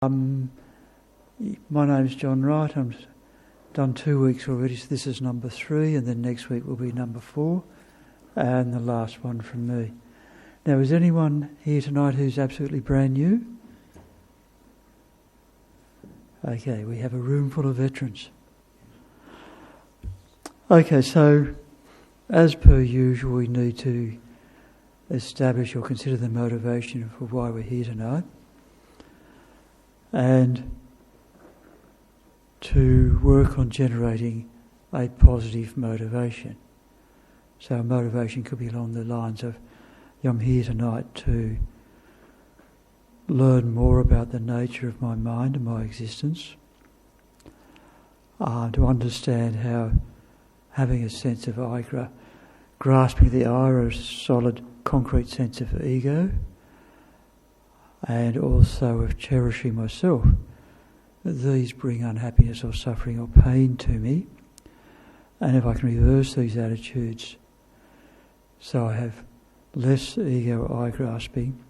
My name's John Wright. I've done 2 weeks already, so this is number 3, and then next week will be number 4, and the last one from me. Now, is anyone here tonight who's absolutely brand new? Okay, we have a room full of veterans. Okay, so as per usual, we need to establish or consider the motivation for why we're here tonight, and to work on generating a positive motivation. So motivation could be along the lines of, I'm here tonight to learn more about the nature of my mind and my existence, to understand how having a sense of I, grasping the I, or a solid, concrete sense of ego, and also of cherishing myself, these bring unhappiness or suffering or pain to me. And if I can reverse these attitudes, so I have less ego or I grasping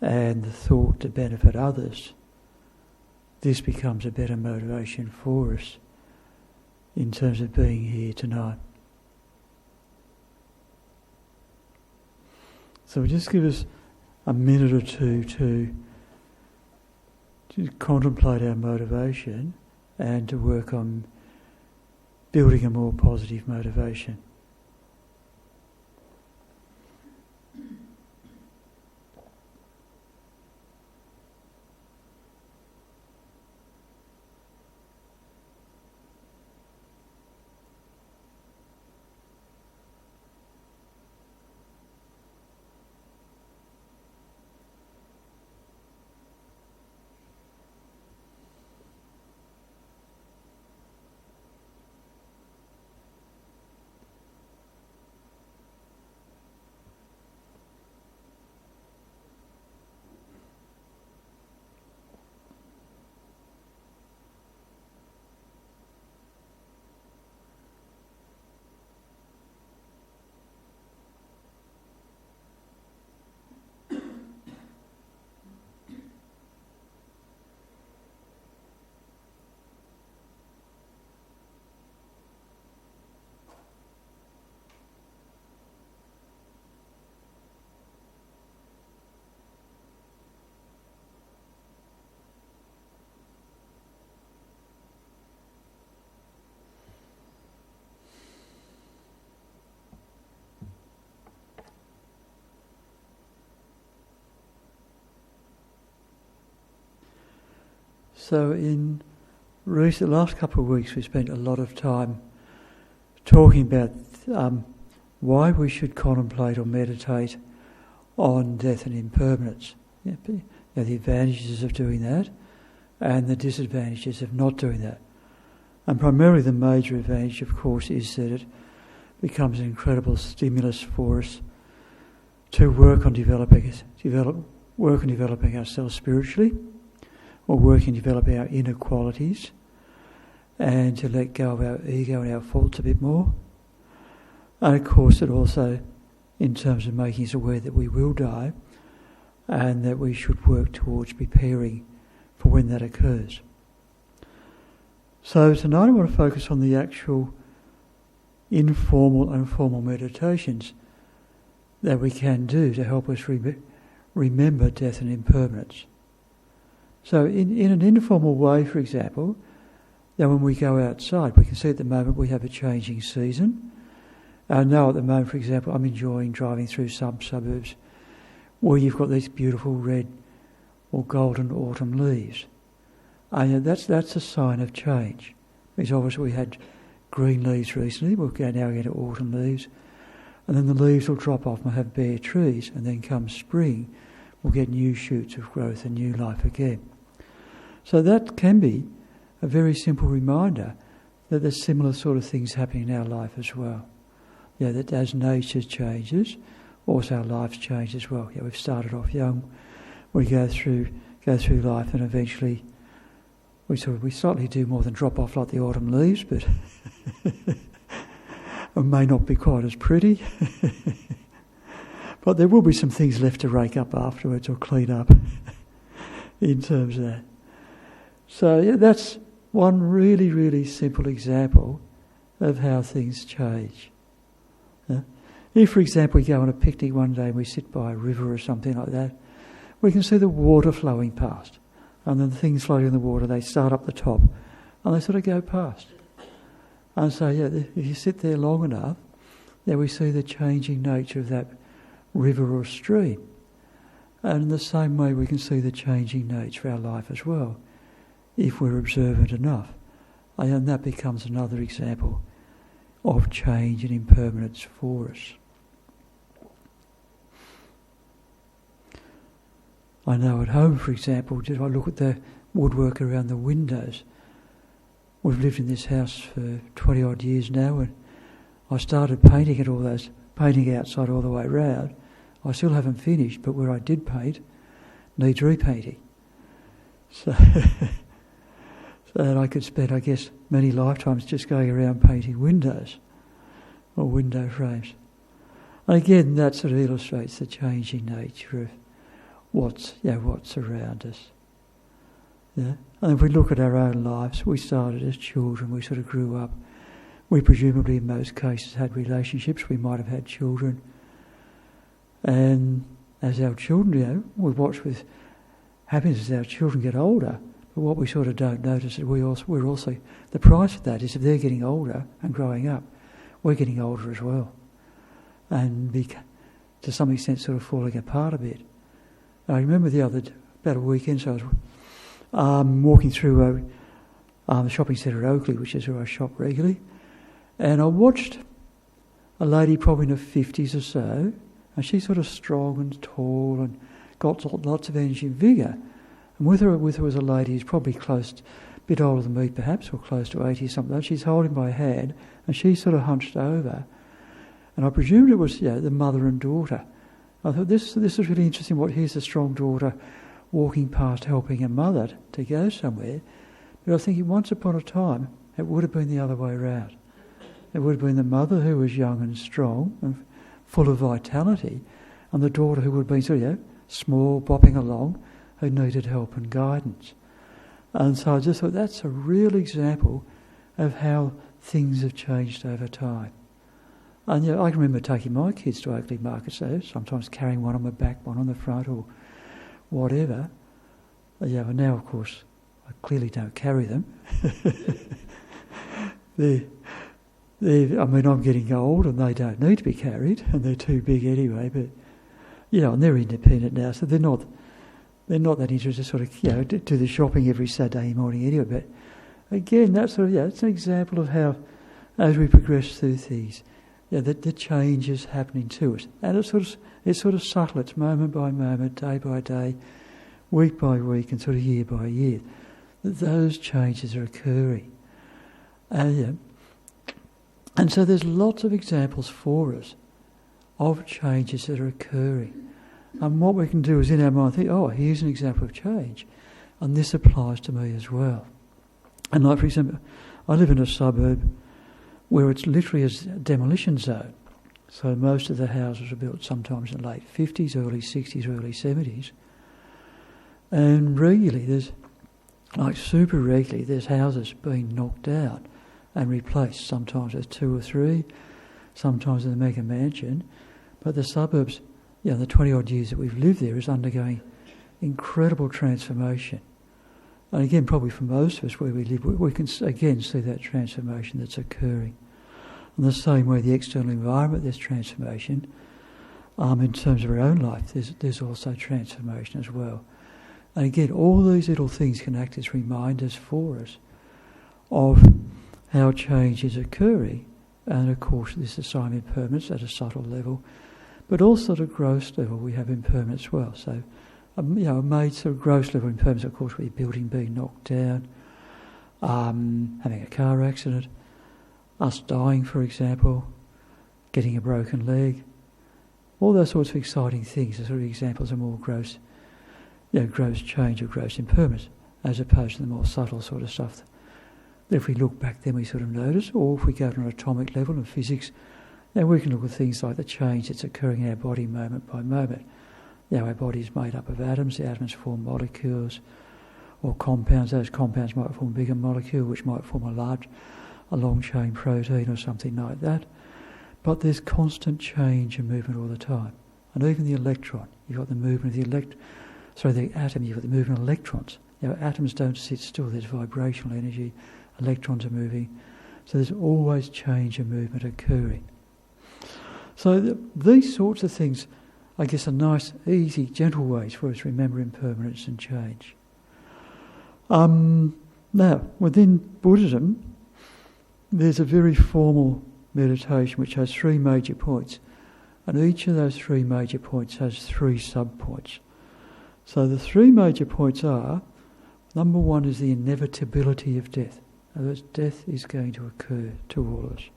and the thought to benefit others, this becomes a better motivation for us in terms of being here tonight. So just give us a minute or two to contemplate our motivation and to work on building a more positive motivation. So in the last couple of weeks, we spent a lot of time talking about why we should contemplate or meditate on death and impermanence. The advantages of doing that and the disadvantages of not doing that. And primarily the major advantage, of course, is that it becomes an incredible stimulus for us to work on developing ourselves spiritually, or working to develop our inner qualities, and to let go of our ego and our faults a bit more. And of course it also, in terms of making us aware that we will die, and that we should work towards preparing for when that occurs. So tonight I want to focus on the actual informal and formal meditations that we can do to help us remember death and impermanence. So in an informal way, for example, now when we go outside, we can see at the moment we have a changing season. Now at the moment, for example, I'm enjoying driving through some suburbs where you've got these beautiful red or golden autumn leaves. And that's a sign of change. Because obviously we had green leaves recently, we'll now get autumn leaves, and then the leaves will drop off and we'll have bare trees, and then come spring we'll get new shoots of growth and new life again. So that can be a very simple reminder that there's similar sort of things happening in our life as well. That as nature changes, also our lives change as well. We've started off young, we go through life, and eventually we slightly do more than drop off like the autumn leaves, but it may not be quite as pretty. But there will be some things left to rake up afterwards or clean up. in terms of that. So yeah, that's one really, really simple example of how things change. If, for example, we go on a picnic one day and we sit by a river or something like that, we can see the water flowing past. And then the things floating in the water, they start up the top and they sort of go past. And so, yeah, if you sit there long enough, we see the changing nature of that river or stream. And in the same way, we can see the changing nature of our life as well, if we're observant enough. And that becomes another example of change and impermanence for us. I know at home, for example, just I look at the woodwork around the windows. We've lived in this house for 20 odd years now, and I started painting painting outside all the way round. I still haven't finished, but where I did paint needs repainting. So that I could spend, I guess, many lifetimes just going around painting windows or window frames. And again, that sort of illustrates the changing nature of what's around us. Yeah? And if we look at our own lives, we started as children, we sort of grew up. We presumably, in most cases, had relationships. We might have had children. And as our children, we watch with happiness as our children get older. But what we sort of don't notice is we're also the price of that is if they're getting older and growing up, we're getting older as well, and to some extent sort of falling apart a bit. I remember about a weekend, so I was walking through the shopping centre at Oakley, which is where I shop regularly, and I watched a lady probably in her 50s or so, and she's sort of strong and tall and got lots of energy and vigour. And with her was a lady who's probably a bit older than me perhaps, or close to 80 or something. She's holding my hand, and she's sort of hunched over. And I presumed it was the mother and daughter. I thought this is really interesting. Here's a strong daughter walking past helping her mother to go somewhere. But I was thinking once upon a time it would have been the other way around. It would have been the mother who was young and strong and full of vitality, and the daughter who would have been sort of small, bopping along, who needed help and guidance. And so I just thought that's a real example of how things have changed over time. And I can remember taking my kids to Oakley Market, so sometimes carrying one on my back, one on the front, or whatever. But now, of course, I clearly don't carry them. I'm getting old, and they don't need to be carried, and they're too big anyway. But and they're independent now, so they're not that interested sort of do the shopping every Saturday morning anyway. But again, that's it's an example of how, as we progress through things, that the change is happening to us, and it's sort of subtle. It's moment by moment, day by day, week by week, and sort of year by year that those changes are occurring. And so there's lots of examples for us of changes that are occurring. And what we can do is in our mind think, here's an example of change, and this applies to me as well. And like, for example, I live in a suburb where it's literally a demolition zone. So most of the houses were built sometimes in the late 50s, early 60s, early 70s. And super regularly, there's houses being knocked down and replaced. Sometimes there's 2 or 3, sometimes in the mega mansion. But the suburbs, the 20 odd years that we've lived there, is undergoing incredible transformation. And again, probably for most of us where we live, we can again see that transformation that's occurring. In the same way, the external environment, there's transformation. In terms of our own life, there's also transformation as well. And again, all these little things can act as reminders for us of how change is occurring. And of course, this is some impermanence at a subtle level, but also at a gross level we have impermanence as well. So, a made sort of gross level impermanence, of course, with a building being knocked down, having a car accident, us dying, for example, getting a broken leg, all those sorts of exciting things are sort of examples of more gross change or gross impermanence, as opposed to the more subtle sort of stuff that if we look back then we sort of notice, or if we go to an atomic level of physics, then we can look at things like the change that's occurring in our body moment by moment. Our body is made up of atoms. The atoms form molecules or compounds. Those compounds might form a bigger molecule, which might form a long-chain protein or something like that. But there's constant change and movement all the time. And even the electron, you've got the movement of the atom, you've got the movement of electrons. Atoms don't sit still, there's vibrational energy, electrons are moving. So there's always change and movement occurring. So these sorts of things, I guess, are nice, easy, gentle ways for us to remember impermanence and change. Now, within Buddhism, there's a very formal meditation which has 3 major points. And each of those 3 major points has 3 sub-points. So the 3 major points are, number 1 is the inevitability of death. In other words, death is going to occur to all of us.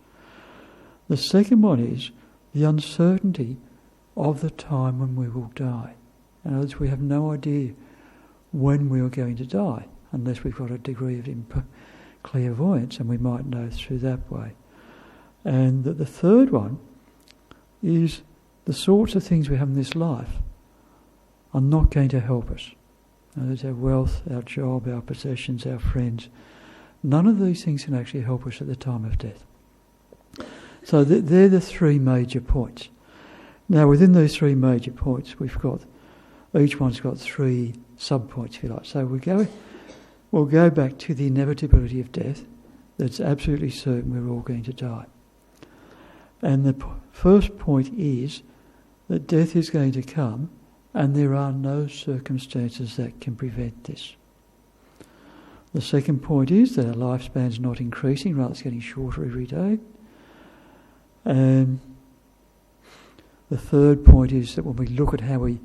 The second one is the uncertainty of the time when we will die. In other words, we have no idea when we are going to die, unless we've got a degree of clairvoyance, and we might know through that way. And the third one is the sorts of things we have in this life are not going to help us. There's our wealth, our job, our possessions, our friends. None of these things can actually help us at the time of death. So they're the 3 major points. Now within those 3 major points each one's got 3 sub-points, if you like. So we'll go back to the inevitability of death. That's absolutely certain we're all going to die. And the first point is that death is going to come, and there are no circumstances that can prevent this. The second point is that our lifespan's not increasing, rather it's getting shorter every day. And the third point is that when we look at how we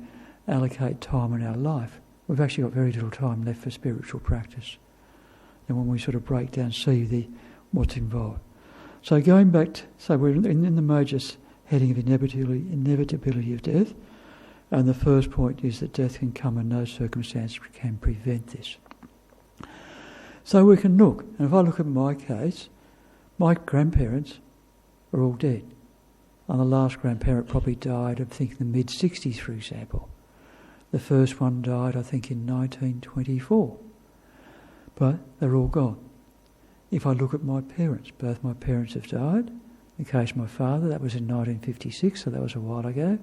allocate time in our life, we've actually got very little time left for spiritual practice. And when we sort of break down, see what's involved. So going back we're in the major heading of inevitability of death, and the first point is that death can come and no circumstance can prevent this. So we can look, and if I look at my case, my grandparents are all dead. And the last grandparent probably died, I think, in the mid-60s, for example. The first one died, I think, in 1924. But they're all gone. If I look at my parents, both my parents have died. In the case of my father, that was in 1956, so that was a while ago.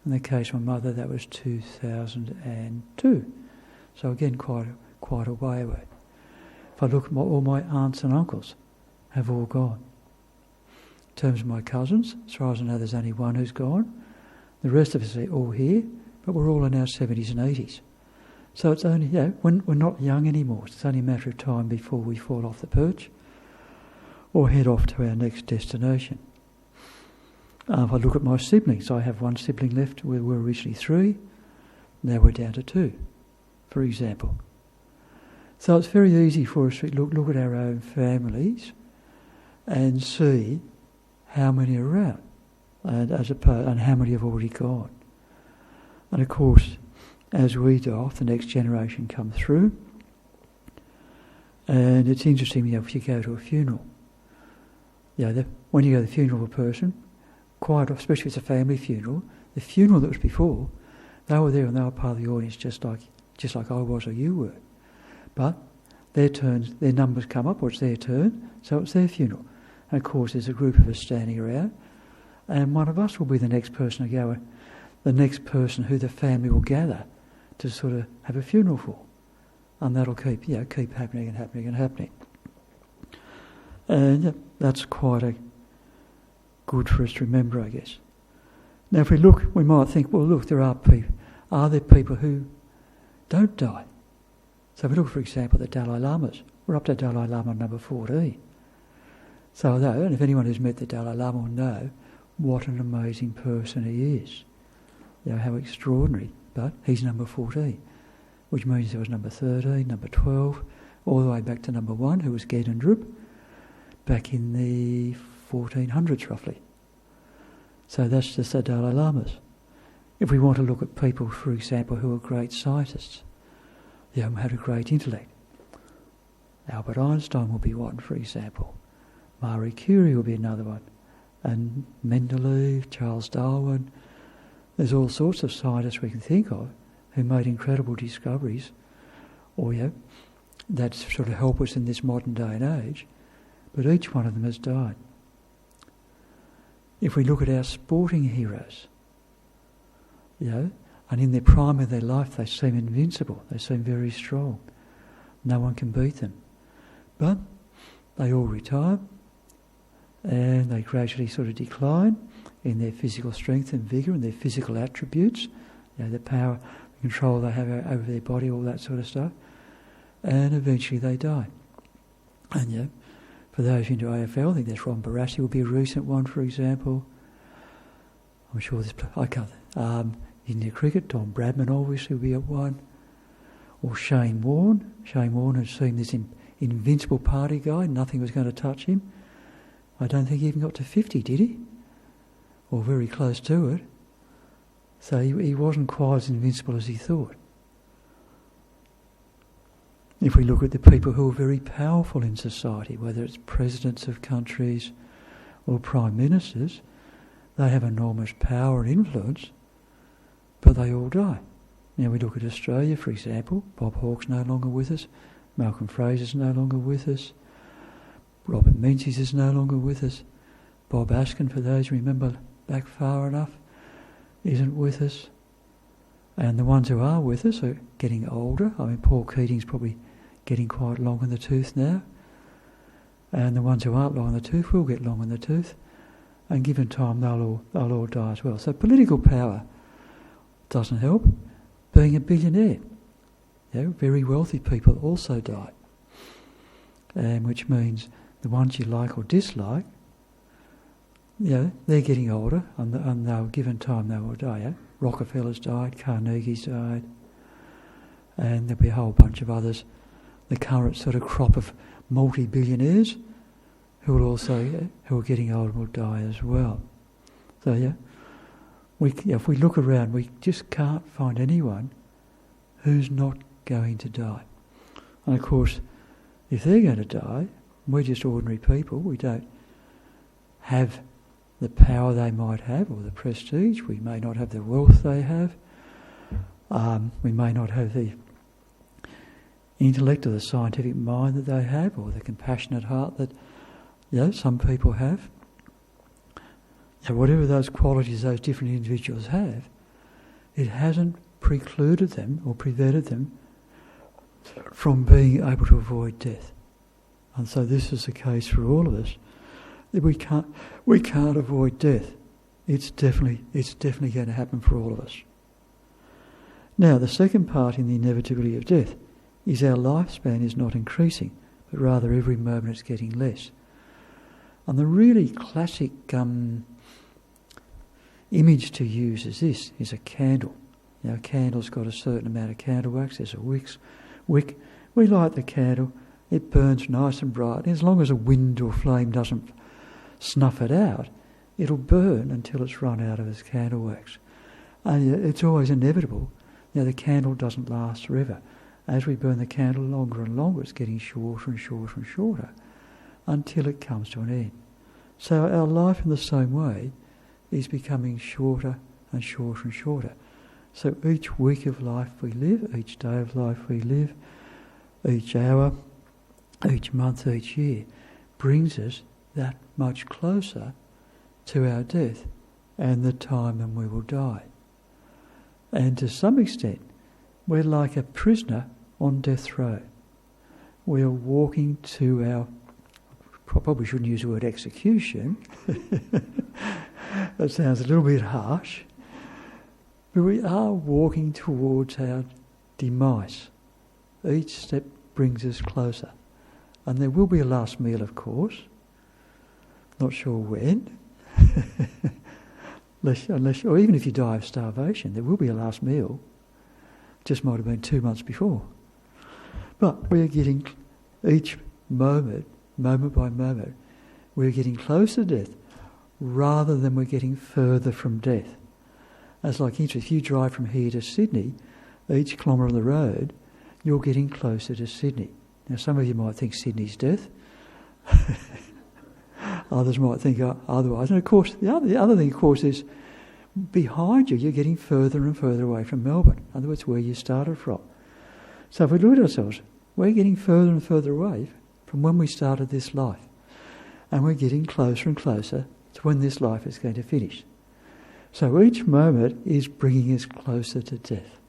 In the case of my mother, that was 2002. So again, quite a way away. If I look at all my aunts and uncles, have all gone. In terms of my cousins, as far as I know, there's only one who's gone. The rest of us are all here, but we're all in our 70s and 80s. So it's only, we're not young anymore. It's only a matter of time before we fall off the perch or head off to our next destination. If I look at my siblings, I have one sibling left. We were originally 3. Now we're down to 2, for example. So it's very easy for us to look at our own families and see how many are around, and how many have already gone. And of course, as we die off, the next generation come through. And it's interesting, if you go to a funeral, when you go to the funeral of a person, quite, especially if it's a family funeral, the funeral that was before, they were there and they were part of the audience just like I was or you were. But their numbers come up, or it's their turn, so it's their funeral. And of course there's a group of us standing around, and one of us will be the next person to go, the next person who the family will gather to sort of have a funeral for. And that'll keep happening and happening and happening. And that's quite good for us to remember, I guess. Now if we look, we might think, well look, are there people who don't die? So if we look, for example, at the Dalai Lamas, we're up to Dalai Lama number 14. So and if anyone who's met the Dalai Lama will know what an amazing person he is. How extraordinary. But he's number 14, which means there was number 13, number 12, all the way back to number 1, who was Gedun Drup, back in the 1400s roughly. So that's just the Dalai Lamas. If we want to look at people, for example, who are great scientists, had a great intellect, Albert Einstein will be one, for example. Marie Curie will be another one. And Mendeleev, Charles Darwin. There's all sorts of scientists we can think of who made incredible discoveries, or that sort of help us in this modern day and age, but each one of them has died. If we look at our sporting heroes, and in their prime of their life they seem invincible, they seem very strong. No one can beat them. But they all retire and they gradually sort of decline in their physical strength and vigour and their physical attributes, the power, the control they have over their body, all that sort of stuff, and eventually they die. And for those into AFL, I think that's Ron Barassi will be a recent one, for example. I'm sure I can't. In the cricket, Don Bradman obviously will be at one. Or Shane Warne. Shane Warne had seemed this invincible party guy, nothing was going to touch him. I don't think he even got to 50, did he? Or very close to it. So he wasn't quite as invincible as he thought. If we look at the people who are very powerful in society, whether it's presidents of countries or prime ministers, they have enormous power and influence, but they all die. Now we look at Australia, for example. Bob Hawke's no longer with us. Malcolm Fraser's no longer with us. Robert Menzies is no longer with us. Bob Askin, for those who remember back far enough, isn't with us. And the ones who are with us are getting older. I mean, Paul Keating's probably getting quite long in the tooth now. And the ones who aren't long in the tooth will get long in the tooth. And given time, they'll all die as well. So political power doesn't help. Being a billionaire, very wealthy people also die. And which means the ones you like or dislike, they're getting older, and they'll, given time, they will die. Rockefeller's died, Carnegie's died, and there'll be a whole bunch of others. The current sort of crop of multi-billionaires who are getting older will die as well. So if we look around, we just can't find anyone who's not going to die. And of course, if they're going to die, we're just ordinary people. We don't have the power they might have or the prestige. We may not have the wealth they have. We may not have the intellect or the scientific mind that they have, or the compassionate heart that some people have. Whatever those qualities those different individuals have, it hasn't precluded them or prevented them from being able to avoid death. And so this is the case for all of us. That we can't avoid death. It's definitely going to happen for all of us. Now, the second part in the inevitability of death is our lifespan is not increasing, but rather every moment it's getting less. And the really classic image to use is a candle. A candle's got a certain amount of candle wax. There's a wick. We light the candle. It burns nice and bright. And as long as a wind or flame doesn't snuff it out, it'll burn until it's run out of its candle wax. And it's always inevitable. The candle doesn't last forever. As we burn the candle longer and longer, it's getting shorter and shorter and shorter until it comes to an end. So our life in the same way is becoming shorter and shorter and shorter. So each week of life we live, each day of life we live, each hour, each month, each year brings us that much closer to our death and the time when we will die. And to some extent, we're like a prisoner on death row. We are walking to our, probably shouldn't use the word execution, that sounds a little bit harsh, but we are walking towards our demise. Each step brings us closer. And there will be a last meal, of course. Not sure when. unless, or even if you die of starvation, there will be a last meal. Just might have been 2 months before. But we're getting, each moment by moment, we're getting closer to death rather than we're getting further from death. It's like if you drive from here to Sydney, each kilometre of the road, you're getting closer to Sydney. Now, some of you might think Sydney's death. Others might think otherwise. And of course, the other thing, of course, is behind you, you're getting further and further away from Melbourne. In other words, where you started from. So if we look at ourselves, we're getting further and further away from when we started this life. And we're getting closer and closer to when this life is going to finish. So each moment is bringing us closer to death.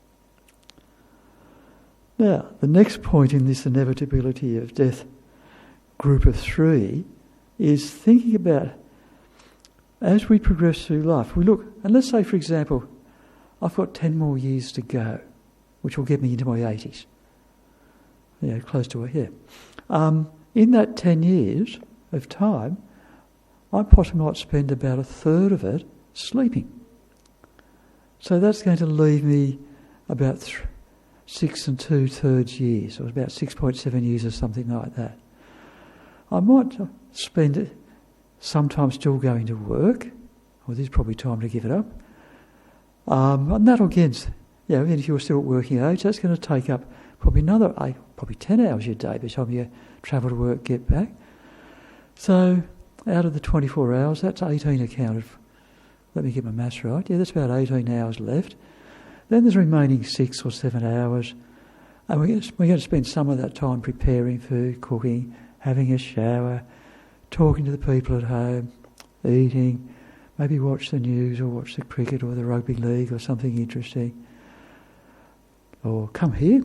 Now, the next point in this inevitability of death group of three is thinking about, as we progress through life, we look, and let's say, for example, I've got 10 more years to go, which will get me into my 80s. Yeah, close to it, yeah. In that 10 years of time, I possibly might spend about a third of it sleeping. So that's going to leave me about 6 2/3 years, or about 6.7 years or something like that. I might spend it sometimes still going to work, or there's probably time to give it up. And that'll get, if you're still at working age, that's going to take up probably another 8, probably 10 hours a day by the time you travel to work, get back. So out of the 24 hours, that's 18 accounted for. Let me get my maths right. Yeah, that's about 18 hours left. Then there's remaining 6 or 7 hours. And we're going to spend some of that time preparing food, cooking, having a shower, talking to the people at home, eating, maybe watch the news or watch the cricket or the rugby league or something interesting. Or come here,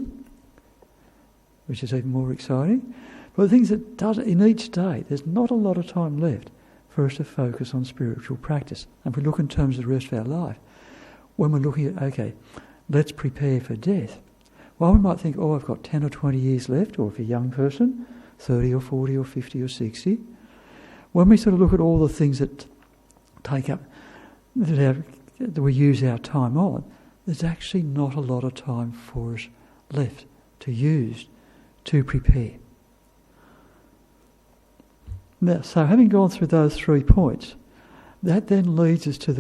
which is even more exciting. But the things that does in each day, there's not a lot of time left for us to focus on spiritual practice. And if we look in terms of the rest of our life, when we're looking at, okay, let's prepare for death, well, we might think, I've got 10 or 20 years left, or if you're a young person, 30 or 40 or 50 or 60. When we sort of look at all the things that take up, that we use our time on, there's actually not a lot of time for us left to use to prepare. Now, so having gone through those 3 points, that then leads us to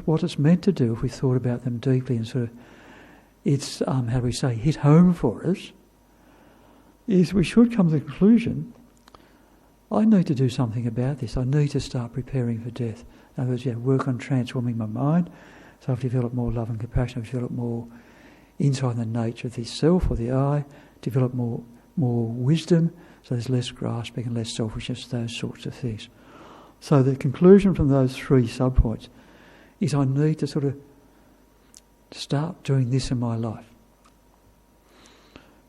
what it's meant to do if we thought about them deeply and sort of, it's, hit home for us, is we should come to the conclusion, I need to do something about this. I need to start preparing for death. In other words, work on transforming my mind. So I've developed more love and compassion. I've developed more insight in the nature of the self or the I. Developed more wisdom. So there's less grasping and less selfishness, those sorts of things. So the conclusion from those 3 subpoints is I need to sort of start doing this in my life.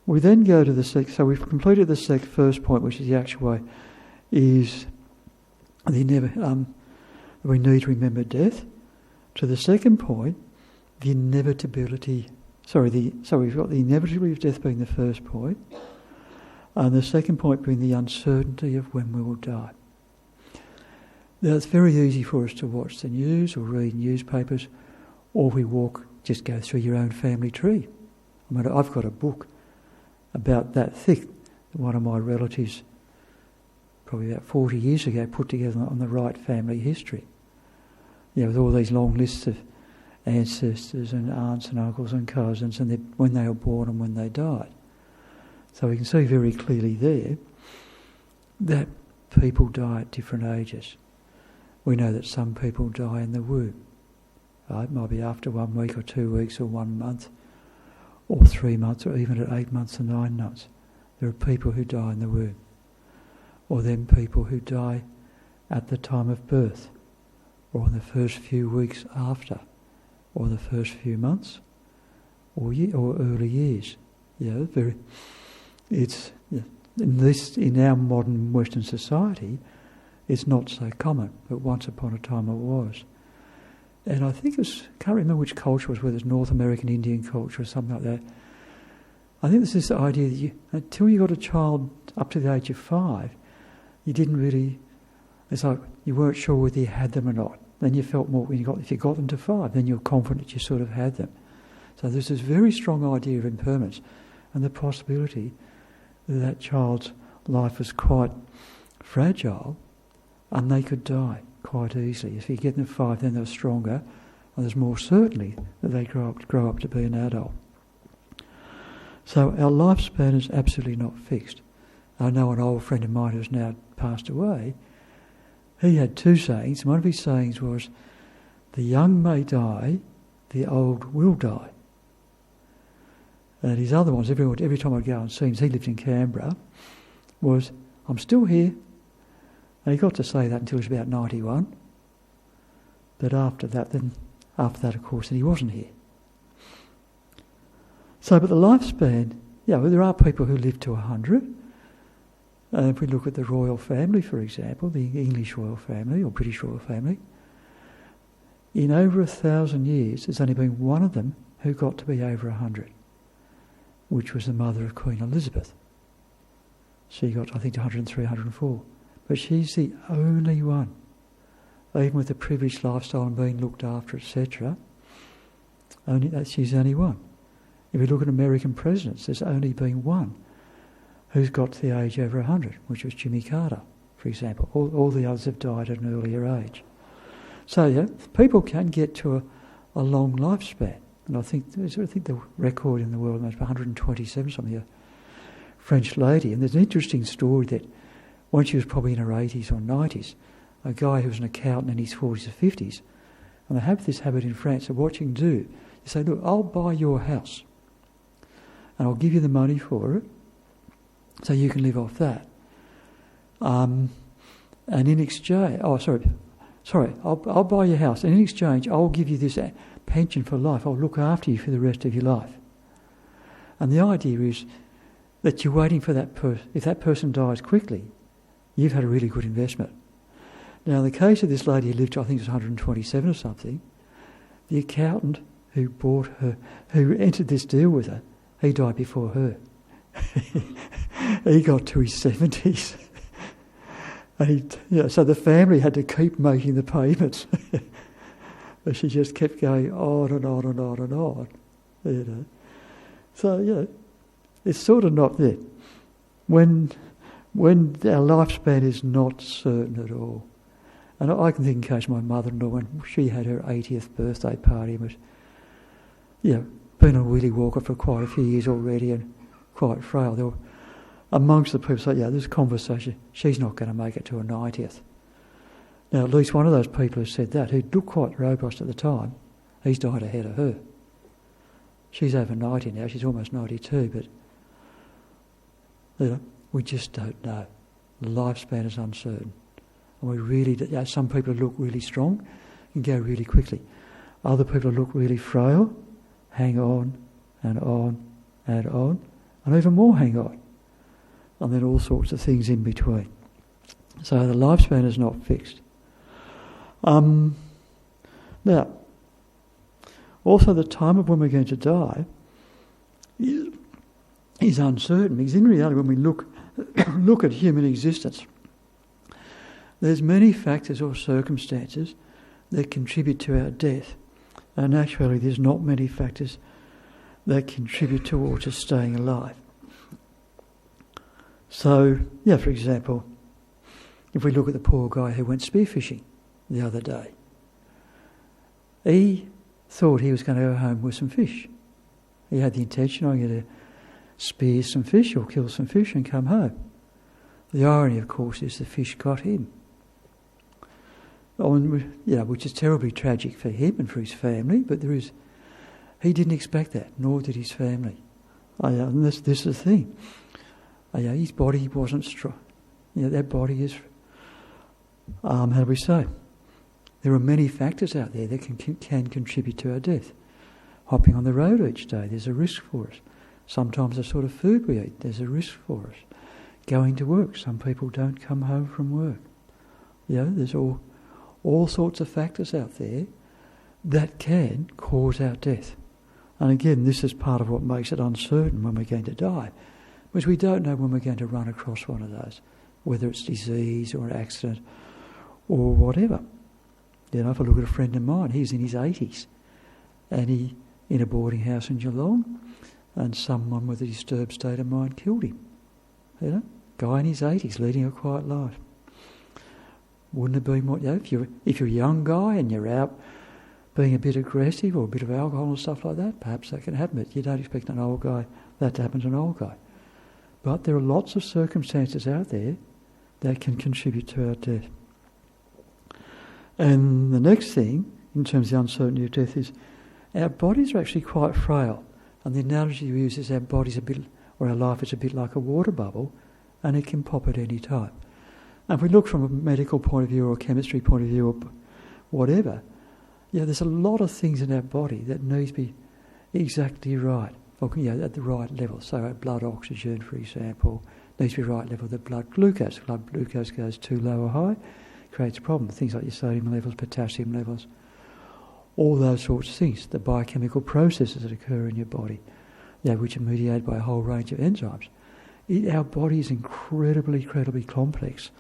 We then go to the so we've completed the first point, which is the actual way, is we need to remember death. To the second point, the inevitability. So we've got the inevitability of death being the first point, and the second point being the uncertainty of when we will die. Now, it's very easy for us to watch the news or read newspapers, or just go through your own family tree. I mean, I've got a book about that thick that one of my relatives, probably about 40 years ago, put together on the right family history. With all these long lists of ancestors and aunts and uncles and cousins, and when they were born and when they died. So we can see very clearly there that people die at different ages. We know that some people die in the womb. It might be after 1 week or 2 weeks or 1 month or 3 months or even at 8 months or 9 months. There are people who die in the womb. Or then people who die at the time of birth or in the first few weeks after or the first few months or early years. In our modern Western society, it's not so common, but once upon a time it was. And I think can't remember which culture it was, whether it's North American Indian culture or something like that. I think there's this idea that until you got a child up to the age of 5, you didn't really, it's like you weren't sure whether you had them or not. Then you felt more if you got them to 5, then you're confident you sort of had them. So there's this very strong idea of impermanence and the possibility that child's life was quite fragile and they could die quite easily. If you get them to 5, then they're stronger, and there's more certainty that they grow up to be an adult. So our lifespan is absolutely not fixed. I know an old friend of mine who's now passed away. He had 2 sayings. One of his sayings was, the young may die, the old will die. And his other ones, every time I'd go and see him, he lived in Canberra, was, I'm still here. And he got to say that until he was about 91. But after that, of course, then he wasn't here. So, but the lifespan, there are people who live to 100. If we look at the royal family, for example, the English royal family or British royal family, in over 1,000 years, there's only been one of them who got to be over 100, which was the mother of Queen Elizabeth. She got, I think, to 103, 104. But she's the only one, even with the privileged lifestyle and being looked after, etc., she's the only one. If you look at American presidents, there's only been one who's got to the age over 100, which was Jimmy Carter, for example. All the others have died at an earlier age. So, people can get to a long lifespan. And I think the record in the world is 127 something, a French lady. And there's an interesting story that when she was probably in her 80s or 90s, a guy who was an accountant in his 40s or 50s, and they have this habit in France of what you can do, you say, look, I'll buy your house and I'll give you the money for it so you can live off that. And in exchange, I'll buy your house, and in exchange I'll give you this pension for life. I'll look after you for the rest of your life. And the idea is that you're waiting for that person. If that person dies quickly, you've had a really good investment. Now, in the case of this lady who lived to, I think it was 127 or something, the accountant who entered this deal with her, he died before her. He got to his 70s. And so the family had to keep making the payments. But she just kept going on and on and on and on. So, it's sort of not there. When our lifespan is not certain at all. And I can think in case my mother-in-law, when she had her 80th birthday party, was, been a wheelie walker for quite a few years already and quite frail. There were, amongst the people, say, there's a conversation, she's not going to make it to her 90th. Now, at least one of those people who said that, who looked quite robust at the time, he's died ahead of her. She's over 90 now, she's almost 92, but we just don't know. The lifespan is uncertain. And we really, some people look really strong and go really quickly. Other people look really frail, hang on and on and on, and even more hang on. And then all sorts of things in between. So the lifespan is not fixed. Now, also the time of when we're going to die is uncertain, because in reality when we look at human existence, there's many factors or circumstances that contribute to our death, and actually there's not many factors that contribute towards us staying alive. So, for example, if we look at the poor guy who went spearfishing the other day, he thought he was going to go home with some fish. He had the intention, I'm going to spear some fish or kill some fish and come home. The irony, of course, is the fish got him. Which is terribly tragic for him and for his family, but he didn't expect that, nor did his family. And this is the thing. His body wasn't strong. That body is, how do we say? There are many factors out there that can contribute to our death. Hopping on the road each day, there's a risk for us. Sometimes the sort of food we eat, there's a risk for us. Going to work, some people don't come home from work. There's all sorts of factors out there that can cause our death. And again, this is part of what makes it uncertain when we're going to die, because we don't know when we're going to run across one of those, whether it's disease or an accident or whatever. If I look at a friend of mine, he's in his 80s, and he in a boarding house in Geelong, and someone with a disturbed state of mind killed him. Guy in his 80s leading a quiet life. Wouldn't have been what, if you're a young guy and you're out being a bit aggressive or a bit of alcohol and stuff like that, perhaps that can happen, but you don't expect an old guy, that to happen to an old guy. But there are lots of circumstances out there that can contribute to our death. And the next thing in terms of the uncertainty of death is our bodies are actually quite frail. And the analogy we use is our body's a bit, or our life is a bit like a water bubble, and it can pop at any time. And if we look from a medical point of view or a chemistry point of view or whatever, there's a lot of things in our body that need to be exactly right, or at the right level. So our blood oxygen, for example, needs to be right level. The blood glucose goes too low or high, creates a problem. Things like your sodium levels, potassium levels, all those sorts of things, the biochemical processes that occur in your body, which are mediated by a whole range of enzymes. Our body is incredibly complex.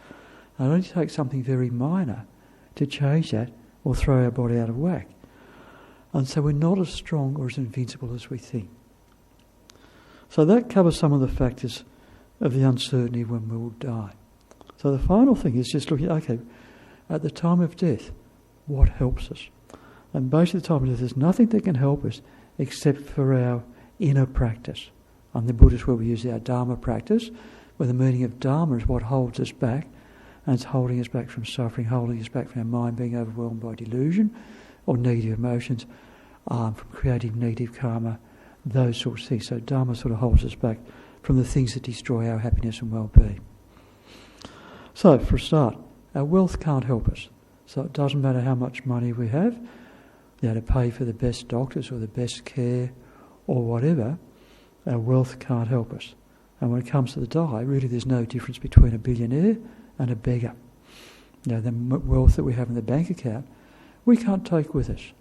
And it only takes something very minor to change that or throw our body out of whack. And so we're not as strong or as invincible as we think. So that covers some of the factors of the uncertainty when we will die. So the final thing is just looking, at the time of death, what helps us? And basically at the time of death, there's nothing that can help us except for our inner practice. And the Buddhists will use our Dharma practice, where the meaning of Dharma is what holds us back, and it's holding us back from suffering, holding us back from our mind being overwhelmed by delusion or negative emotions, from creating negative karma, those sorts of things. So Dharma sort of holds us back from the things that destroy our happiness and well-being. So, for a start, our wealth can't help us. So it doesn't matter how much money we have, to pay for the best doctors or the best care or whatever, our wealth can't help us. And when it comes to the die, really there's no difference between a billionaire and a beggar. The wealth that we have in the bank account, we can't take with us.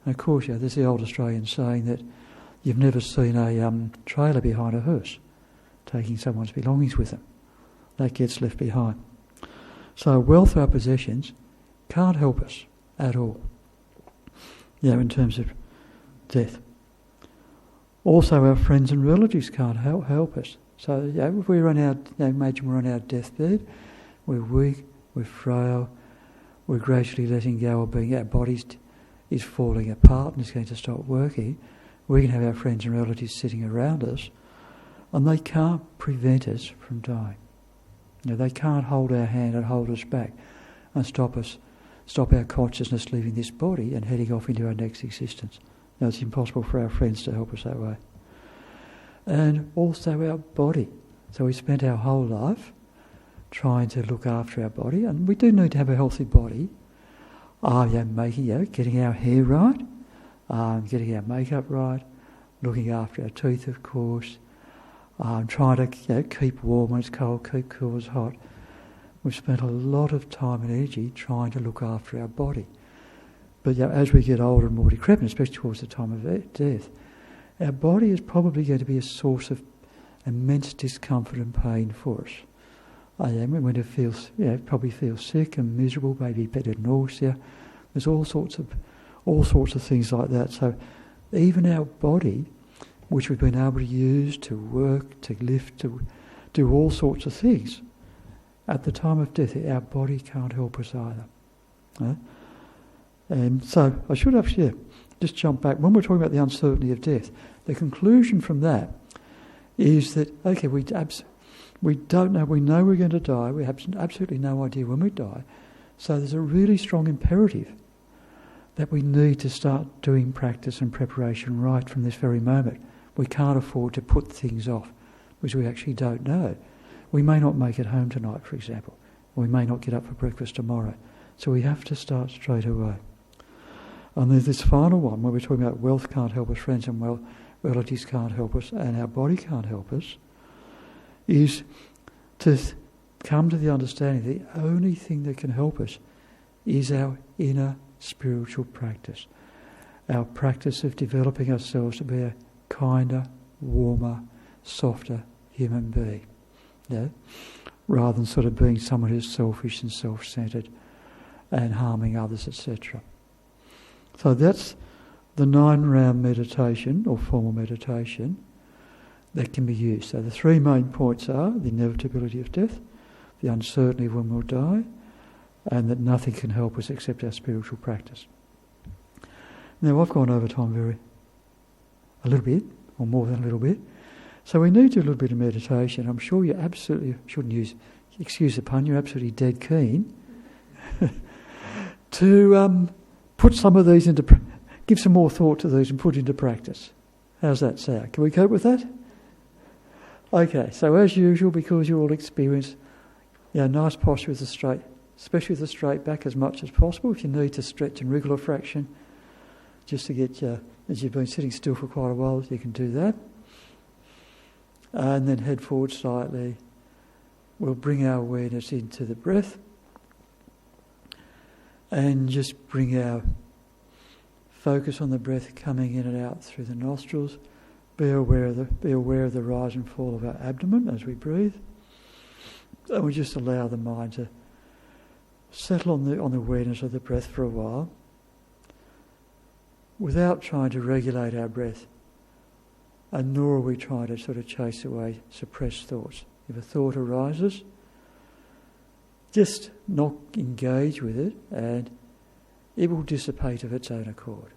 And of course, there's the old Australian saying that you've never seen a trailer behind a hearse taking someone's belongings with them. That gets left behind. So wealth or our possessions can't help us at all, in terms of death. Also, our friends and relatives can't help us. So, if we run out, imagine we're on our deathbed, we're weak, we're frail, we're gradually letting go of being, our bodies is falling apart and it's going to stop working. We can have our friends and relatives sitting around us, and they can't prevent us from dying. They can't hold our hand and hold us back and stop our consciousness leaving this body and heading off into our next existence. It's impossible for our friends to help us that way. And also our body. So we spent our whole life trying to look after our body, and we do need to have a healthy body. Getting our hair right, getting our makeup right, looking after our teeth, of course, trying to keep warm when it's cold, keep cool when it's hot. We've spent a lot of time and energy trying to look after our body. But as we get older and more decrepit, especially towards the time of death, our body is probably going to be a source of immense discomfort and pain for us. When it feels, probably feel sick and miserable, maybe a bit of nausea. There's all sorts of things like that. So even our body, which we've been able to use to work, to lift, to do all sorts of things, at the time of death, our body can't help us either. And so I should actually just jump back. When we're talking about the uncertainty of death, the conclusion from that is that, we don't know, we know we're going to die, we have absolutely no idea when we die, so there's a really strong imperative that we need to start doing practice and preparation right from this very moment. We can't afford to put things off, because we actually don't know. We may not make it home tonight, for example. We may not get up for breakfast tomorrow. So we have to start straight away. And there's this final one where we're talking about wealth can't help us, friends and relatives can't help us, and our body can't help us, is to come to the understanding that the only thing that can help us is our inner spiritual practice. Our practice of developing ourselves to be a kinder, warmer, softer human being. Rather than sort of being someone who's selfish and self-centred and harming others, etc. So that's the 9-round meditation or formal meditation that can be used. So the 3 main points are the inevitability of death, the uncertainty of when we'll die, and that nothing can help us except our spiritual practice. Now I've gone over time a little bit, or more than a little bit. So we need to do a little bit of meditation. I'm sure you absolutely shouldn't excuse the pun, you're absolutely dead keen to put some of these give some more thought to these and put into practice. How's that sound? Can we cope with that? Okay, so as usual, because you're all experienced, nice posture with the straight, especially with the straight back as much as possible. If you need to stretch and wriggle a fraction, just to get as you've been sitting still for quite a while, you can do that. And then head forward slightly. We'll bring our awareness into the breath and just bring our focus on the breath coming in and out through the nostrils. Be aware of the rise and fall of our abdomen as we breathe. And we just allow the mind to settle on the awareness of the breath for a while, without trying to regulate our breath, and nor are we trying to sort of chase away suppressed thoughts. If a thought arises, just not engage with it, and it will dissipate of its own accord.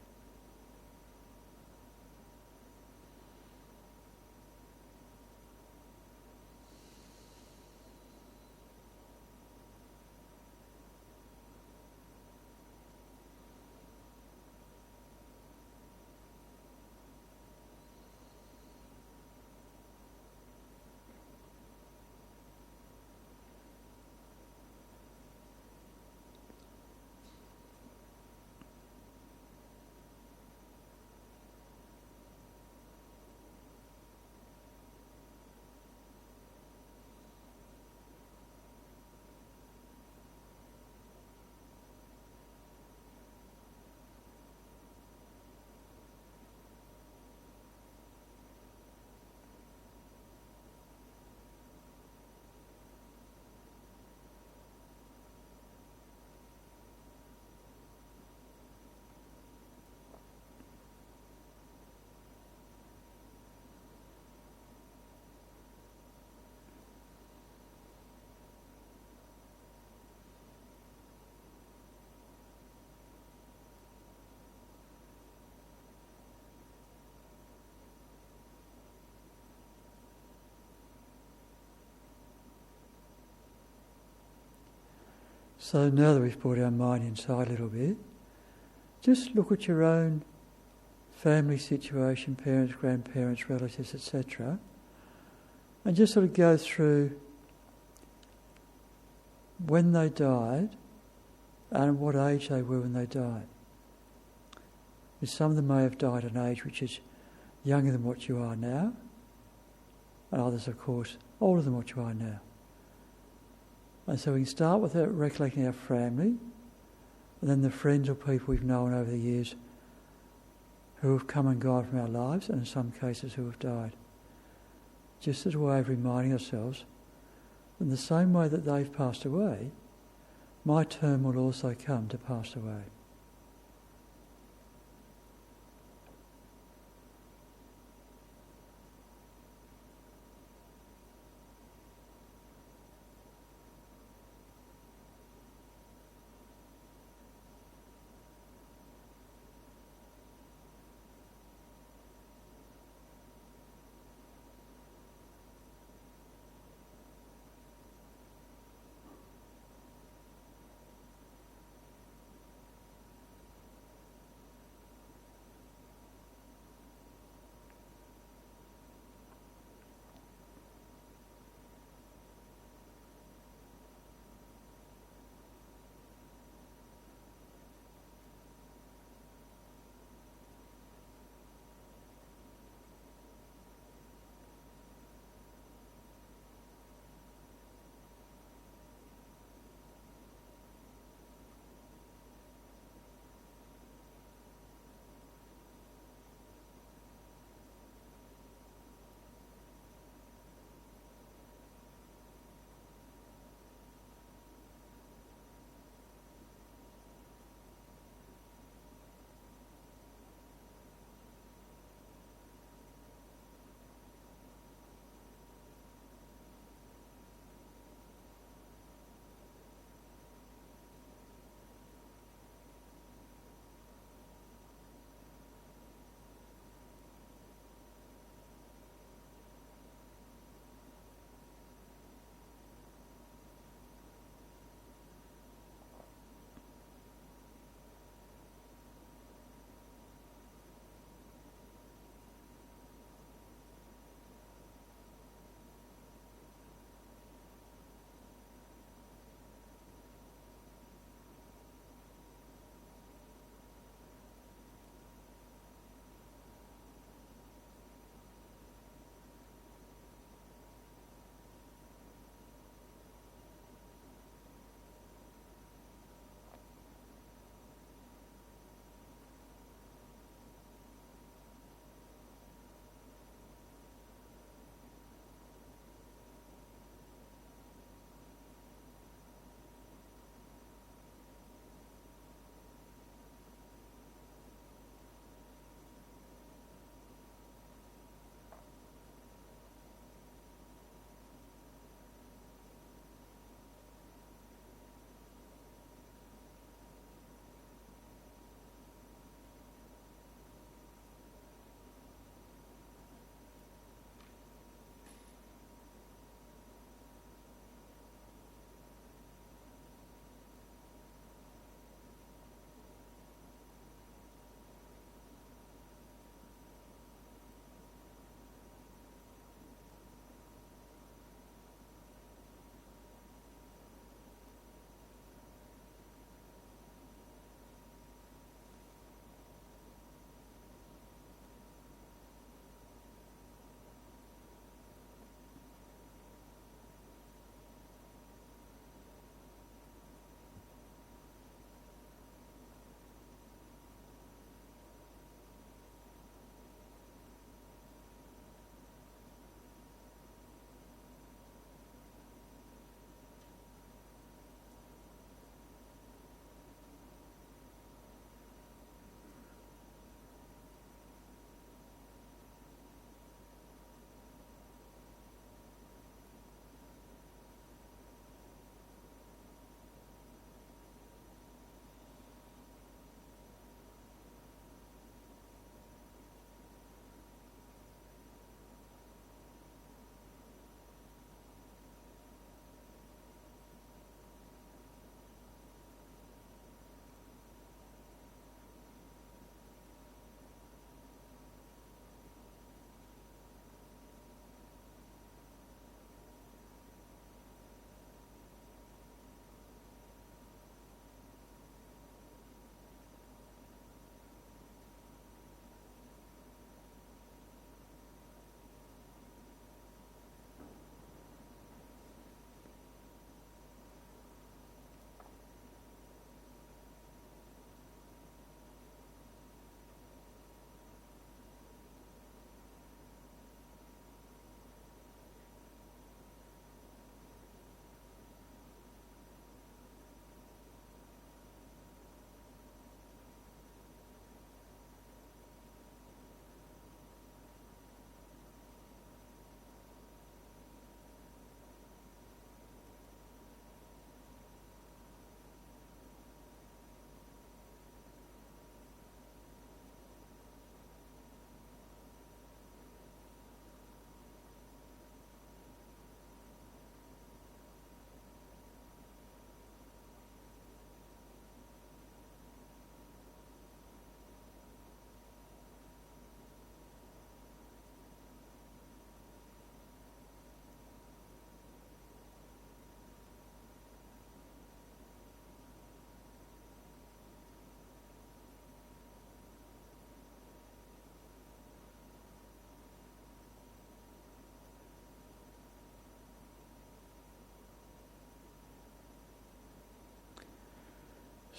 So now that we've brought our mind inside a little bit, just look at your own family situation, parents, grandparents, relatives, etc., and just sort of go through when they died and what age they were when they died. Because some of them may have died at an age which is younger than what you are now, and others, of course, older than what you are now. And so we can start with recollecting our family, and then the friends or people we've known over the years who have come and gone from our lives, and in some cases who have died. Just as a way of reminding ourselves, in the same way that they've passed away, my turn will also come to pass away.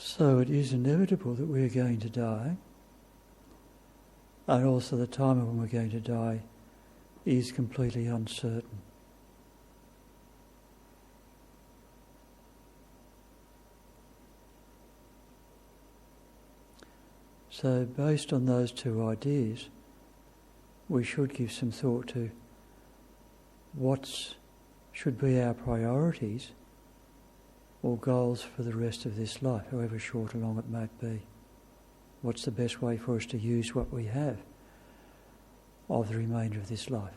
So it is inevitable that we are going to die, and also the time of when we're going to die is completely uncertain. So based on those two ideas, we should give some thought to what should be our priorities or goals for the rest of this life, however short or long it might be. What's the best way for us to use what we have of the remainder of this life?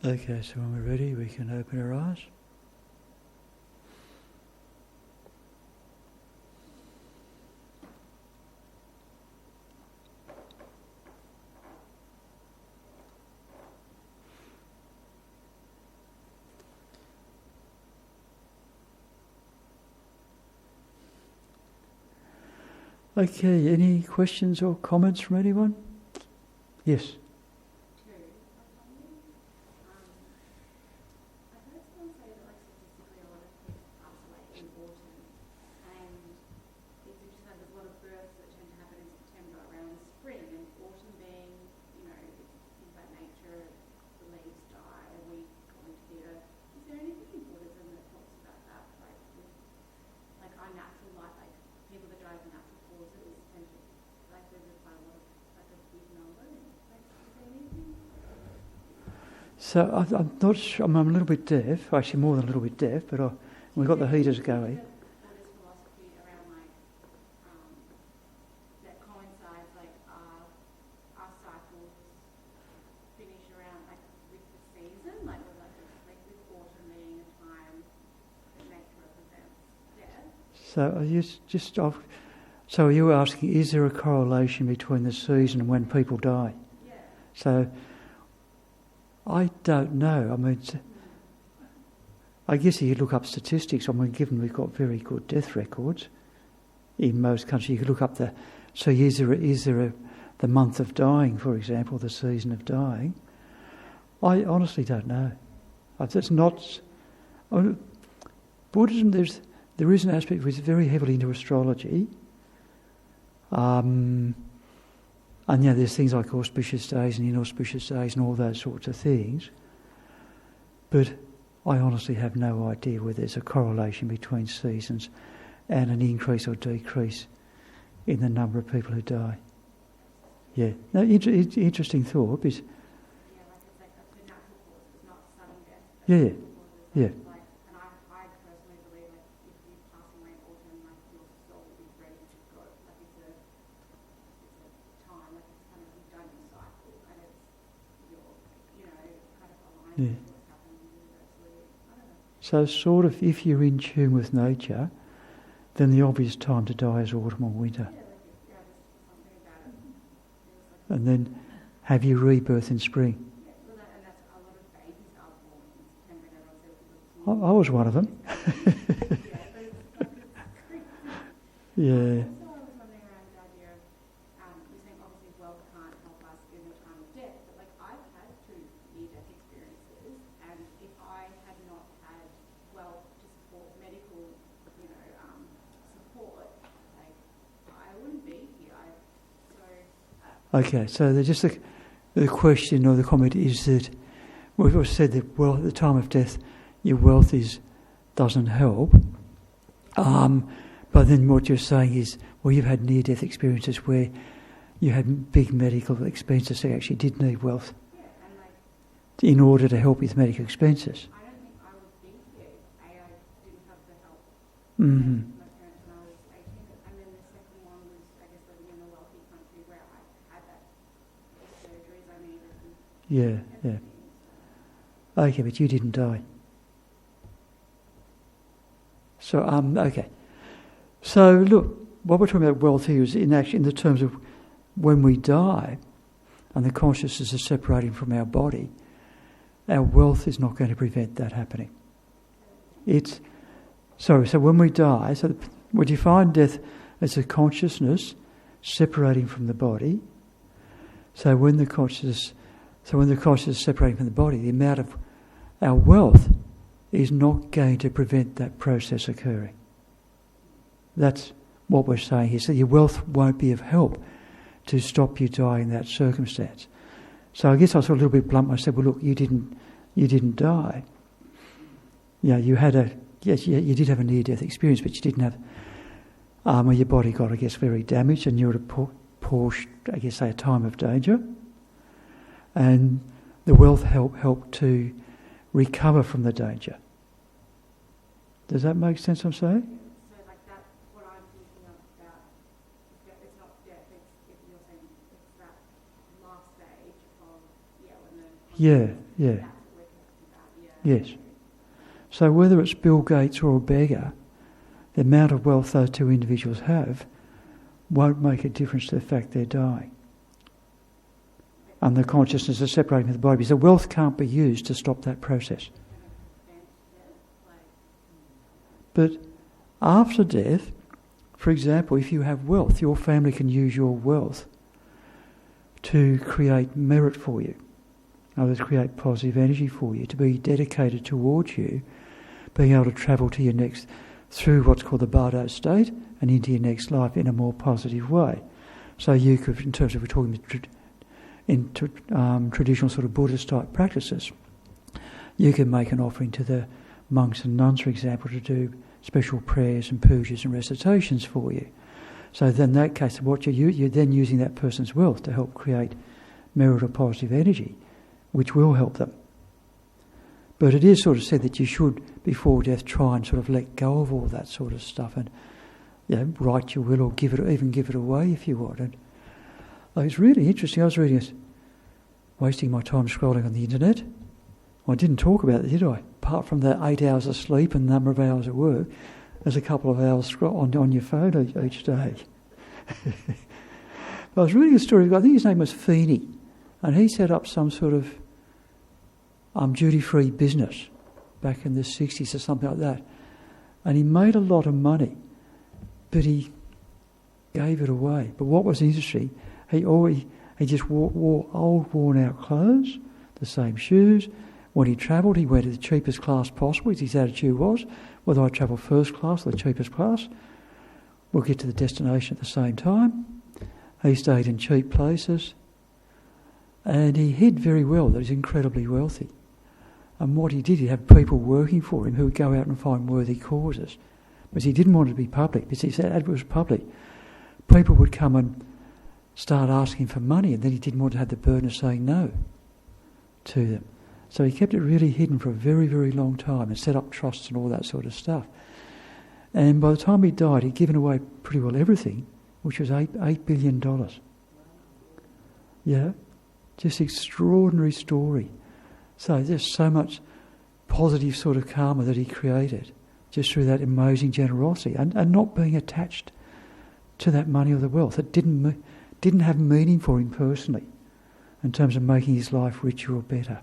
Okay, so when we're ready, we can open our eyes. Okay, any questions or comments from anyone? Yes. So I'm not sure, I'm a little bit deaf, actually more than a little bit deaf, but we've got the heaters going. That coincides, our cycles finish around with the season, with autumn being a time that nature represents death. So you were asking, is there a correlation between the season and when people die? Yeah. So I don't know. I mean, I guess you could look up statistics. I mean, given we've got very good death records in most countries, you could look up the month of dying, for example, the season of dying. I honestly don't know. It's not. I mean, Buddhism. There is an aspect which is very heavily into astrology. And there's things like auspicious days and inauspicious days and all those sorts of things. But I honestly have no idea whether there's a correlation between seasons and an increase or decrease in the number of people who die. Yeah. No, interesting thought. But it's like a natural cause, it's not sudden death. Yeah. And I personally believe if you pass away in autumn, your soul will be ready to go. It's a time, it's kind of you've done your cycle, and it's kind of aligned with what's happening universally. I don't know. So sort of, if you're in tune with nature, then the obvious time to die is autumn or winter. Yeah, there's something about it. And then have your rebirth in spring. Yeah, and that's a lot of babies are born in September, and everyone says because I was one of them. Yeah. Also, I was wondering around the idea of, you're saying obviously wealth can't help us in the time of death, but I've had 2 near-death experiences, and if I had not had wealth to support medical, support, I wouldn't be here. So Okay, so the question or the comment is that we've said that, well, at the time of death, your wealth doesn't help. But then what you're saying is, well, you've had near-death experiences where you had big medical expenses, so you actually did need wealth in order to help with medical expenses. I don't think I would be here. I didn't have the help. Mm-hmm. My parents when I was 18, and then the second one was, I guess, living in a wealthy country where I had that surgeries I needed. Yeah. Okay, but you didn't die. So, okay. So, look, what we're talking about wealth here is in the terms of when we die and the consciousness is separating from our body, our wealth is not going to prevent that happening. So when we die, so we define death as a consciousness separating from the body. So when the consciousness is separating from the body, the amount of our wealth is not going to prevent that process occurring. That's what we're saying here. So your wealth won't be of help to stop you dying in that circumstance. So I guess I was a little bit blunt when I said, well, look, you didn't die. Yeah, you did have a near-death experience, but you didn't have, your body got, I guess, very damaged, and you were at a time of danger. And the wealth helped to recover from the danger. Does that make sense, I'm saying? So like that's what I'm thinking about. It's not death, if you're saying it's that last stage of, when the... Yeah. That's what we're talking about, yeah. Yes. So whether it's Bill Gates or a beggar, the amount of wealth those two individuals have won't make a difference to the fact they're dying. And the consciousness is separating from the body. So wealth can't be used to stop that process. But after death, for example, if you have wealth, your family can use your wealth to create merit for you. In other words, create positive energy for you, to be dedicated towards you, being able to travel to through what's called the bardo state and into your next life in a more positive way. So you could, in terms of we're talking traditional sort of Buddhist type practices, you can make an offering to the monks and nuns, for example, to do special prayers and pujas and recitations for you. So then in that case, you're then using that person's wealth to help create merit or positive energy, which will help them. But it is sort of said that you should, before death, try and sort of let go of all that sort of stuff and write your will or give it away if you want. And it's really interesting. I was reading it, wasting my time scrolling on the internet. I didn't talk about it, did I? Apart from the 8 hours of sleep and the number of hours of work, there's a couple of hours on your phone each day. I was reading a story, I think his name was Feeney, and he set up some sort of duty-free business back in the 60s or something like that. And he made a lot of money, but he gave it away. But what was interesting, he just wore old worn-out clothes, the same shoes. When he travelled, he went to the cheapest class possible, as his attitude was, whether I travel first class or the cheapest class, we'll get to the destination at the same time. He stayed in cheap places, and he hid very well that he's incredibly wealthy. And what he did, he'd have people working for him who would go out and find worthy causes. Because he didn't want it to be public, because he said it was public. People would come and start asking for money, and then he didn't want to have the burden of saying no to them. So he kept it really hidden for a very, very long time and set up trusts and all that sort of stuff. And by the time he died, he'd given away pretty well everything, which was $8 billion. Yeah, just extraordinary story. So there's so much positive sort of karma that he created just through that amazing generosity and not being attached to that money or the wealth. It didn't have meaning for him personally in terms of making his life richer or better.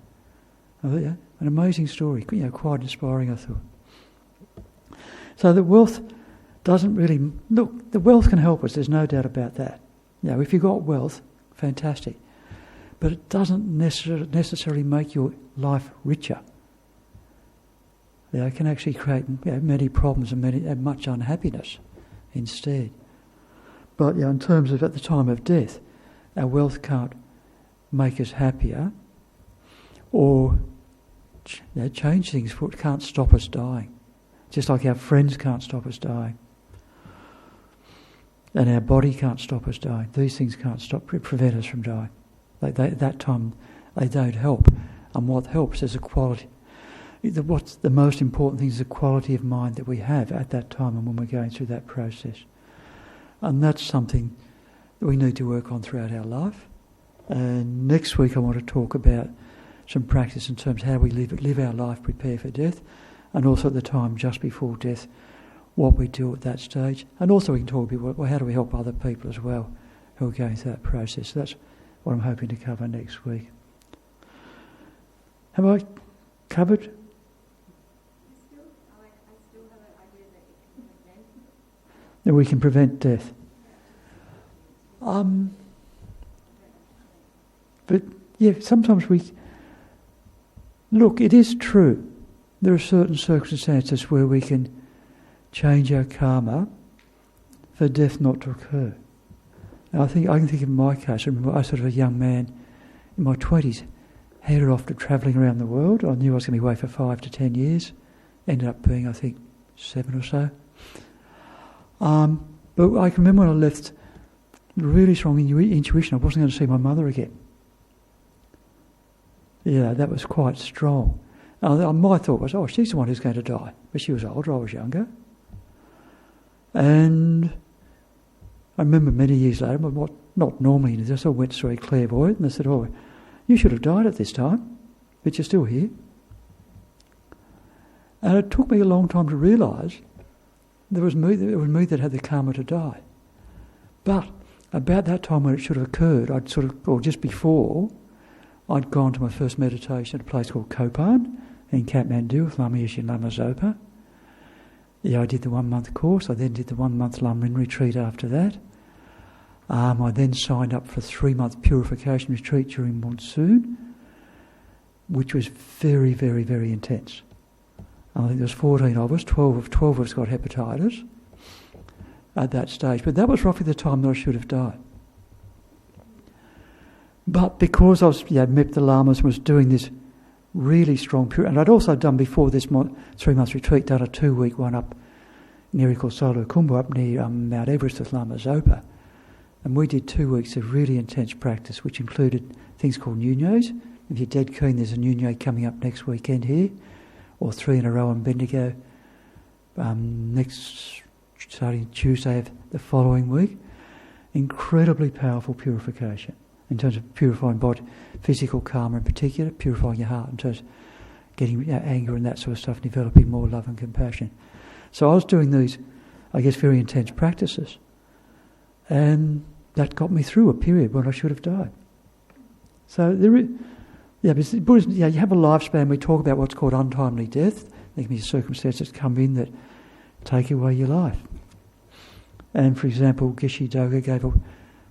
An amazing story, quite inspiring, I thought. So the wealth doesn't really... Look, the wealth can help us, there's no doubt about that. If you've got wealth, fantastic. But it doesn't necessarily make your life richer. It can actually create many problems and much unhappiness instead. But in terms of at the time of death, our wealth can't make us happier or change things, for it can't stop us dying. Just like our friends can't stop us dying. And our body can't stop us dying. These things can't prevent us from dying. At that time, they don't help. And what helps is a quality. What's the most important thing is the quality of mind that we have at that time and when we're going through that process. And that's something that we need to work on throughout our life. And next week I want to talk about some practice in terms of how we live our life, prepare for death, and also at the time just before death, what we do at that stage. And also we can talk about how do we help other people as well who are going through that process. So that's what I'm hoping to cover next week. Have I covered? I still have an idea that it can prevent. That we can prevent death. But yeah, sometimes look, it is true. There are certain circumstances where we can change our karma for death not to occur. Now, I can think of my case. I remember I was sort of a young man in my 20s, headed off to travelling around the world. I knew I was going to be away for 5 to 10 years. Ended up being, I think, 7 or so. But I can remember when I left, really strong intuition. I wasn't going to see my mother again. Yeah, that was quite strong. My thought was, she's the one who's going to die. But she was older, I was younger. And I remember many years later, but not normally in this, I went to a clairvoyant and they said, you should have died at this time, but you're still here. And it took me a long time to realise it was me that had the karma to die. But about that time when it should have occurred, just before, I'd gone to my first meditation at a place called Kopan in Kathmandu with Lama Yeshe and Lama Zopa. Yeah, I did the 1 month course. I then did the 1 month Lamrim retreat after that. I then signed up for a 3 month purification retreat during monsoon, which was very, very, very intense. I think there was 14 of us, 12 of us got hepatitis at that stage. But that was roughly the time that I should have died. But because I was, met the lamas and was doing this really strong pure, and I'd also done before this 3 month retreat, done a 2 week one up near called Solo Kumbu up near Mount Everest with Lama Zopa. And we did 2 weeks of really intense practice, which included things called Nunos. If you're dead keen, there's a Nuno coming up next weekend here, or 3 in a row in Bendigo starting Tuesday of the following week. Incredibly powerful purification in terms of purifying body, physical karma in particular, purifying your heart in terms of getting anger and that sort of stuff, developing more love and compassion. So I was doing these, very intense practices. And that got me through a period when I should have died. So Buddhism, you have a lifespan. We talk about what's called untimely death. There can be circumstances come in that take away your life. And for example, Geshe Doga gave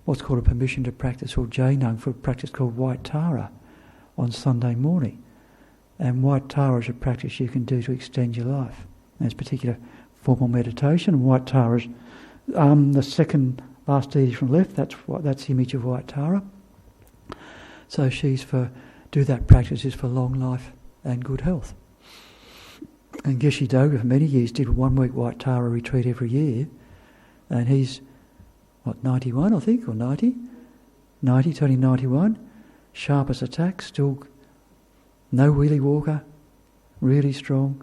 what's called a permission to practice, or Jainung, for a practice called White Tara on Sunday morning. And White Tara is a practice you can do to extend your life. There's particular formal meditation. And White Tara is the second last deity from left. That's the image of White Tara. So do that practice is for long life and good health. And Geshe Doga for many years did a 1 week White Tara retreat every year. And he's 91, I think, or 90? 90, turning 91. Sharp as a tack, still no wheelie walker, really strong.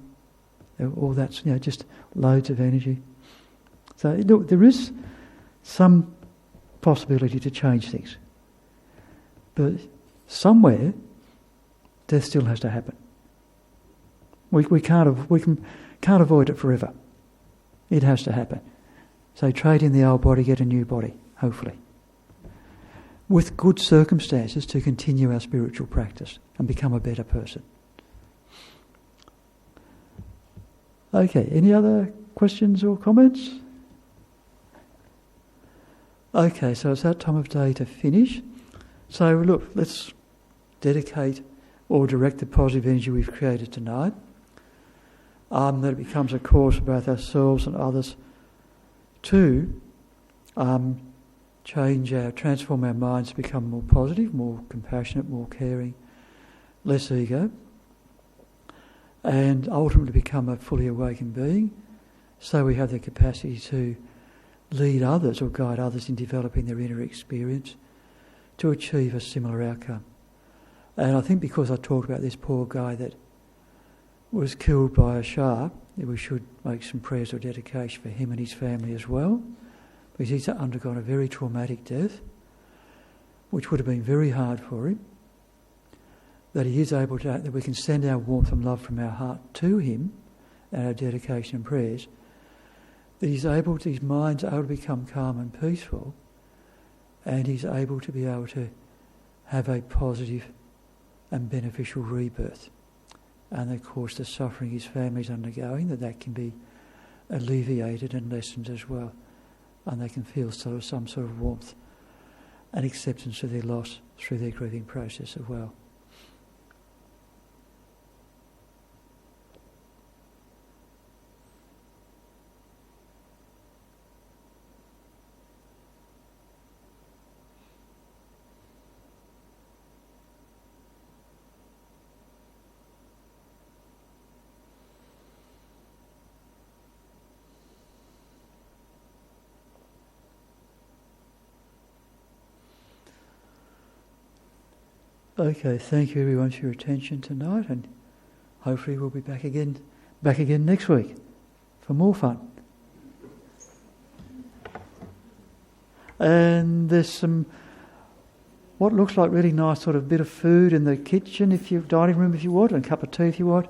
All that's, just loads of energy. So look, there is some possibility to change things. But somewhere, death still has to happen. We can't avoid it forever. It has to happen. So trade in the old body, get a new body, hopefully. With good circumstances to continue our spiritual practice and become a better person. Okay, any other questions or comments? Okay, so it's that time of day to finish. So look, let's dedicate or direct the positive energy we've created tonight. That it becomes a cause for both ourselves and others to transform our minds to become more positive, more compassionate, more caring, less ego, and ultimately become a fully awakened being, so we have the capacity to lead others or guide others in developing their inner experience to achieve a similar outcome. And I think because I talked about this poor guy that was killed by a shark, that we should make some prayers or dedication for him and his family as well, because he's undergone a very traumatic death, which would have been very hard for him, that he is able to, that we can send our warmth and love from our heart to him, and our dedication and prayers, that his mind's able to become calm and peaceful, and he's able to be able to have a positive and beneficial rebirth. And of course the suffering his family's undergoing, that can be alleviated and lessened as well, and they can feel some sort of warmth and acceptance of their loss through their grieving process as well. Okay, thank you everyone for your attention tonight, and hopefully we'll be back again next week for more fun. And there's some what looks like really nice sort of bit of food in the kitchen, dining room if you want, and a cup of tea if you want.